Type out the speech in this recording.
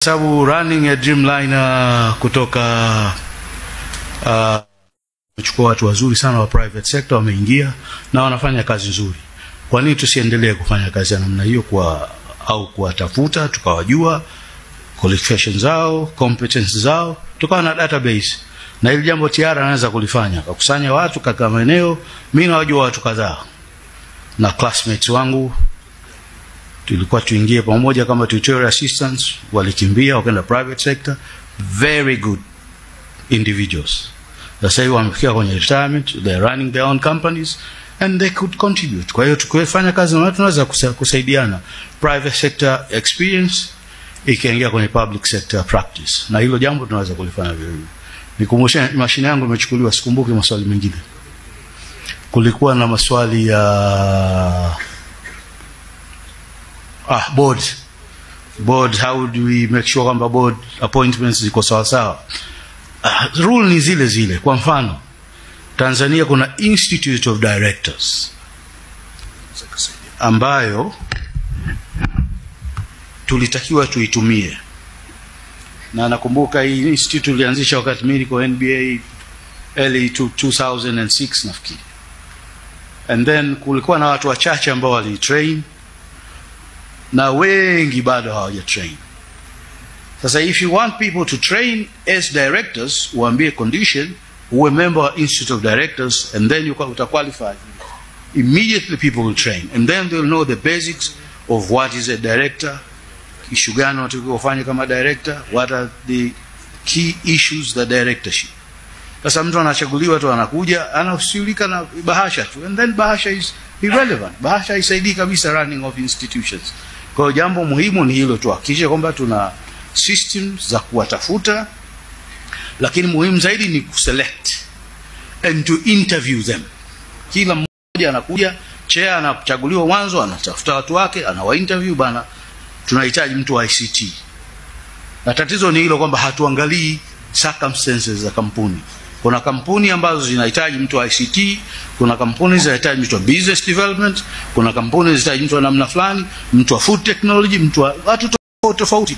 Sababu running a Dreamliner kutoka chukua watu wazuri sana wa private sector wameingia na wanafanya kazi nzuri. Kwa nini tusiendelee kufanya kazi ya namna hiyo au kuwatafuta tukawajua qualifications zao, competence zao, tukawa na database. Na hili jambo Tiara anaweza kulifanya. Kukusanya watu katika maeneo, mimi nawajua watu kadhaa. Na classmates wangu tulikuwa tuingie pamoja kama tutorial assistants, walikimbia wakaenda private sector, very good individuals. Sasa hivi wamefikia kwenye retirement, they are running their own companies and they could contribute. Kwa hiyo tukifanya kazi na watu tunaweza kusaidiana. Private sector experience ikiingia kwenye public sector practice. Na hilo jambo tunaweza kulifanya vile vile. Nikumbushe mashine yangu imechukuliwa, sikumbuki maswali mengine. Kulikuwa na maswali ya board, how do we make sure kwamba board appointments ziko sawa sawa? Rule ni zile zile. Kwa mfano, Tanzania kuna Institute of Directors ambayo tulitakiwa tuitumie. Na nakumbuka hii institute ilianzisha wakati mimi niko NBA early 2006 nafikiri. And then kulikuwa na watu wachache ambao walitrain na wengi bado hawajatrain. Sasa if you want people to train as directors, uambie condition uwe member of Institute of Directors, and then you qualify. Immediately people will train, and then they'll know the basics of what is a director, issue gani wanatakiwa kufanya kama director, what are the key issues the directorship. Sasa mtu anachaguliwa tu anakuja anashughulika na bahasha tu, and then bahasha is irrelevant. Bahasha isaidii kabisa running of institutions. Kwa hiyo jambo muhimu ni hilo tu, hakikisha kwamba tuna systems za kuwatafuta, lakini muhimu zaidi ni kuselect and to interview them. Kila mmoja anakuja, chair anachaguliwa mwanzo, anatafuta watu wake, anawa interview, bana tunahitaji mtu wa ICT. Na tatizo ni hilo kwamba hatuangalii circumstances za kampuni. Kuna kampuni ambazo zinahitaji mtu wa ICT, kuna kampuni zinahitaji mtu wa business development, kuna kampuni zinahitaji mtu wa namna fulani, mtu wa food technology, mtu wa watu tofauti.